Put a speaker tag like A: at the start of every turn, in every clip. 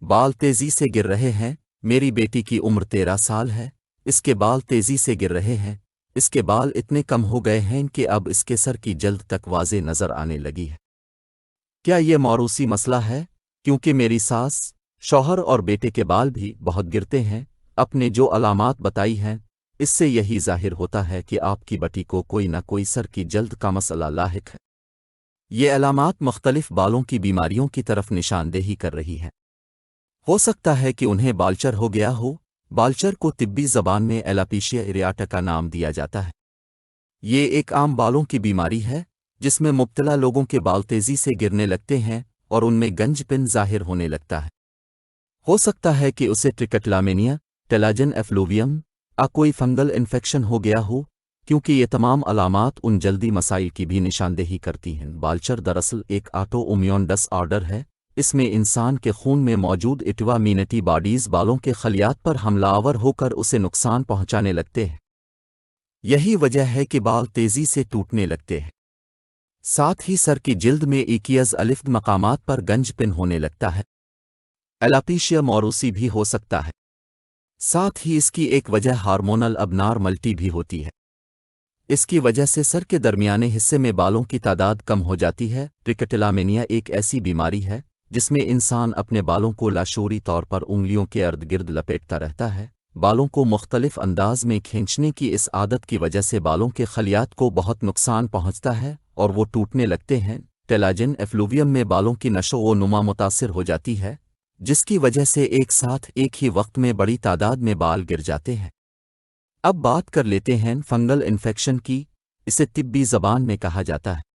A: بال تیزی سے گر رہے ہیں۔ میری بیٹی کی عمر 13 سال ہے۔ اس کے بال تیزی سے گر رہے ہیں۔ اس کے بال اتنے کم ہو گئے ہیں کہ اب اس کے سر کی جلد تک واضح نظر آنے لگی ہے۔ کیا یہ موروثی مسئلہ ہے؟ کیونکہ میری ساس، شوہر اور بیٹے کے بال بھی بہت گرتے ہیں۔ اپنے جو علامات بتائی ہیں اس سے یہی ظاہر ہوتا ہے کہ آپ کی بیٹی کو کوئی نہ کوئی سر کی جلد کا مسئلہ لاحق ہے۔ یہ علامات مختلف بالوں کی بیماریوں کی طرف نشاندہی کر رہی ہیں۔ ہو سکتا ہے کہ انہیں بالچر ہو گیا ہو۔ بالچر کو طبی زبان میں ایلاپیشیا اریاٹا کا نام دیا جاتا ہے۔ یہ ایک عام بالوں کی بیماری ہے جس میں مبتلا لوگوں کے بال تیزی سے گرنے لگتے ہیں اور ان میں گنج پن ظاہر ہونے لگتا ہے۔ ہو سکتا ہے کہ اسے ٹرکٹلامینیا، ٹیلاجن ایفلوویم، کوئی فنگل انفیکشن ہو گیا ہو، کیونکہ یہ تمام علامات ان جلدی مسائل کی بھی نشاندہی کرتی ہیں۔ بالچر دراصل ایک آٹو امیون ڈس آرڈر ہے۔ اس میں انسان کے خون میں موجود اٹوا امیونٹی باڈیز بالوں کے خلیات پر حملہ آور ہو کر اسے نقصان پہنچانے لگتے ہیں۔ یہی وجہ ہے کہ بال تیزی سے ٹوٹنے لگتے ہیں۔ ساتھ ہی سر کی جلد میں ایکیز الف مقامات پر گنج پن ہونے لگتا ہے۔ ایلاپیشیا موروثی بھی ہو سکتا ہے۔ ساتھ ہی اس کی ایک وجہ ہارمونل ابنارملٹی بھی ہوتی ہے۔ اس کی وجہ سے سر کے درمیانے حصے میں بالوں کی تعداد کم ہو جاتی ہے۔ ٹرکٹلامینیا ایک ایسی بیماری ہے جس میں انسان اپنے بالوں کو لاشعوری طور پر انگلیوں کے ارد گرد لپیٹتا رہتا ہے۔ بالوں کو مختلف انداز میں کھینچنے کی اس عادت کی وجہ سے بالوں کے خلیات کو بہت نقصان پہنچتا ہے اور وہ ٹوٹنے لگتے ہیں۔ ٹیلاجن ایفلوویم میں بالوں کی نشو و نما متاثر ہو جاتی ہے، جس کی وجہ سے ایک ساتھ ایک ہی وقت میں بڑی تعداد میں بال گر جاتے ہیں۔ اب بات کر لیتے ہیں فنگل انفیکشن کی۔ اسے طبی زبان میں کہا جاتا ہے۔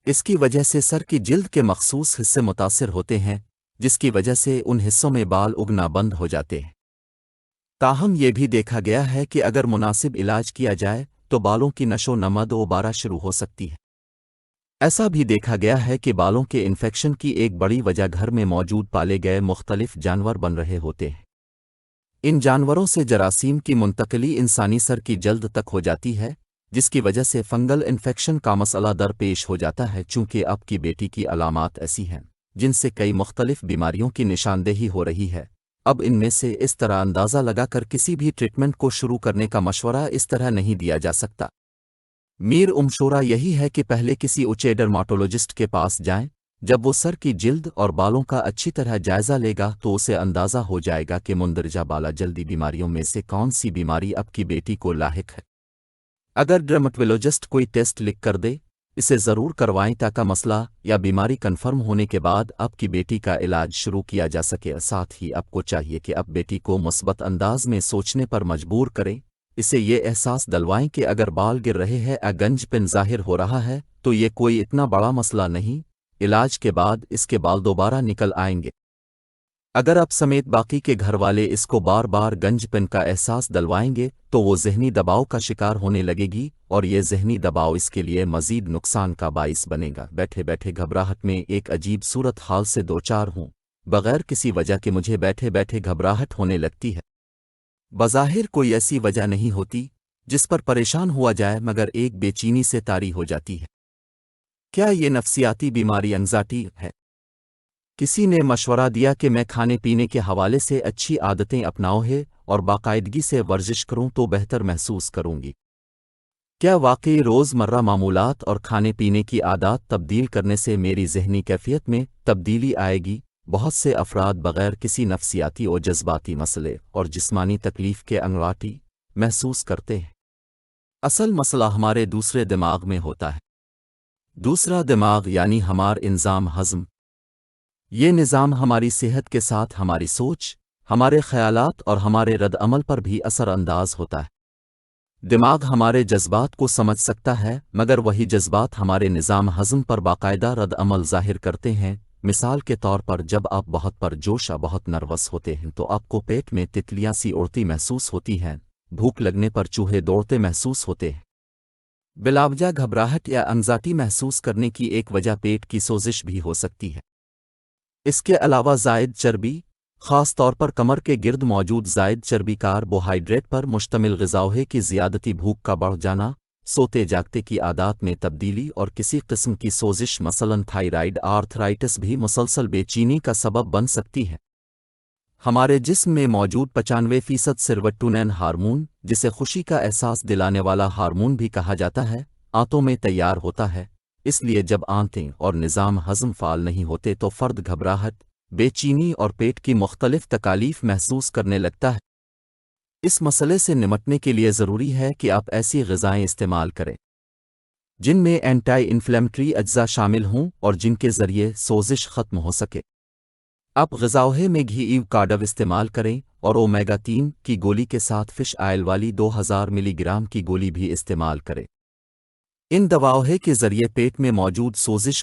A: اس کی وجہ سے سر کی جلد کے مخصوص حصے متاثر ہوتے ہیں، جس کی وجہ سے ان حصوں میں بال اگنا بند ہو جاتے ہیں۔ تاہم یہ بھی دیکھا گیا ہے کہ اگر مناسب علاج کیا جائے تو بالوں کی نشو و نما دوبارہ شروع ہو سکتی ہے۔ ایسا بھی دیکھا گیا ہے کہ بالوں کے انفیکشن کی ایک بڑی وجہ گھر میں موجود پالے گئے مختلف جانور بن رہے ہوتے ہیں۔ ان جانوروں سے جراثیم کی منتقلی انسانی سر کی جلد تک ہو جاتی ہے، جس کی وجہ سے فنگل انفیکشن کا مسئلہ درپیش ہو جاتا ہے۔ چونکہ آپ کی بیٹی کی علامات ایسی ہیں جن سے کئی مختلف بیماریوں کی نشاندہی ہو رہی ہے، اب ان میں سے اس طرح اندازہ لگا کر کسی بھی ٹریٹمنٹ کو شروع کرنے کا مشورہ اس طرح نہیں دیا جا سکتا۔ میر مشورہ یہی ہے کہ پہلے کسی اونچے ڈرماٹولوجسٹ کے پاس جائیں۔ جب وہ سر کی جلد اور بالوں کا اچھی طرح جائزہ لے گا تو اسے اندازہ ہو جائے گا کہ مندرجہ بالا جلدی بیماریوں میں سے کون سی بیماری اب کی بیٹی کو لاحق ہے۔ اگر ڈرماٹولوجسٹ کوئی ٹیسٹ لکھ کر دے، اسے ضرور کروائیں تاکہ مسئلہ یا بیماری کنفرم ہونے کے بعد اب کی بیٹی کا علاج شروع کیا جا سکے۔ ساتھ ہی آپ کو چاہیے کہ اب بیٹی کو مثبت انداز میں سوچنے پر مجبور کریں۔ اسے یہ احساس دلوائیں کہ اگر بال گر رہے ہیں یا گنج پن ظاہر ہو رہا ہے تو یہ کوئی اتنا بڑا مسئلہ نہیں، علاج کے بعد اس کے بال دوبارہ نکل آئیں گے۔ اگر آپ سمیت باقی کے گھر والے اس کو بار بار گنج پن کا احساس دلوائیں گے تو وہ ذہنی دباؤ کا شکار ہونے لگے گی اور یہ ذہنی دباؤ اس کے لیے مزید نقصان کا باعث بنے گا۔ بیٹھے بیٹھے گھبراہٹ میں ایک عجیب صورت حال سے دوچار ہوں، بغیر کسی وجہ کے مجھے بیٹھے بیٹھے گھبراہٹ ہونے لگتی ہے۔ بظاہر کوئی ایسی وجہ نہیں ہوتی جس پر پریشان ہوا جائے، مگر ایک بے چینی سے طاری ہو جاتی ہے۔ کیا یہ نفسیاتی بیماری انگزائٹی ہے؟ کسی نے مشورہ دیا کہ میں کھانے پینے کے حوالے سے اچھی عادتیں اپناؤں ہے اور باقاعدگی سے ورزش کروں تو بہتر محسوس کروں گی۔ کیا واقعی روز مرہ معمولات اور کھانے پینے کی عادات تبدیل کرنے سے میری ذہنی کیفیت میں تبدیلی آئے گی؟ بہت سے افراد بغیر کسی نفسیاتی اور جذباتی مسئلے اور جسمانی تکلیف کے انگزائٹی محسوس کرتے ہیں۔ اصل مسئلہ ہمارے دوسرے دماغ میں ہوتا ہے۔ دوسرا دماغ یعنی ہمارا نظام ہضم۔ یہ نظام ہماری صحت کے ساتھ ہماری سوچ، ہمارے خیالات اور ہمارے رد عمل پر بھی اثر انداز ہوتا ہے۔ دماغ ہمارے جذبات کو سمجھ سکتا ہے، مگر وہی جذبات ہمارے نظام ہضم پر باقاعدہ رد عمل ظاہر کرتے ہیں۔ مثال کے طور پر جب آپ بہت پرجوش یا بہت نروس ہوتے ہیں تو آپ کو پیٹ میں تتلیاں سی اڑتی محسوس ہوتی ہیں، بھوک لگنے پر چوہے دوڑتے محسوس ہوتے ہیں۔ بلاوجہ گھبراہٹ یا انگزائٹی محسوس کرنے کی ایک وجہ پیٹ کی سوزش بھی ہو سکتی ہے۔ اس کے علاوہ زائد چربی، خاص طور پر کمر کے گرد موجود زائد چربی کاربوہائیڈریٹ پر مشتمل غذاؤں کی زیادتی، بھوک کا بڑھ جانا، سوتے جاگتے کی عادات میں تبدیلی اور کسی قسم کی سوزش مثلاً تھائرائیڈ آرتھرائٹس بھی مسلسل بے چینی کا سبب بن سکتی ہے۔ ہمارے جسم میں موجود 95% سیروٹونین ہارمون، جسے خوشی کا احساس دلانے والا ہارمون بھی کہا جاتا ہے، آنتوں میں تیار ہوتا ہے۔ اس لیے جب آنتیں اور نظام ہضم فعال نہیں ہوتے تو فرد گھبراہٹ، بے چینی اور پیٹ کی مختلف تکالیف محسوس کرنے لگتا ہے۔ اس مسئلے سے نمٹنے کے لیے ضروری ہے کہ آپ ایسی غذائیں استعمال کریں جن میں اینٹی انفلیمیٹری اجزاء شامل ہوں اور جن کے ذریعے سوزش ختم ہو سکے۔ آپ غذاؤں میں گھی ایوکاڈو استعمال کریں اور اومیگا 3 کی گولی کے ساتھ فش آئل والی 2000 ملی گرام کی گولی بھی استعمال کریں۔ ان دواؤں کے ذریعے پیٹ میں موجود سوزش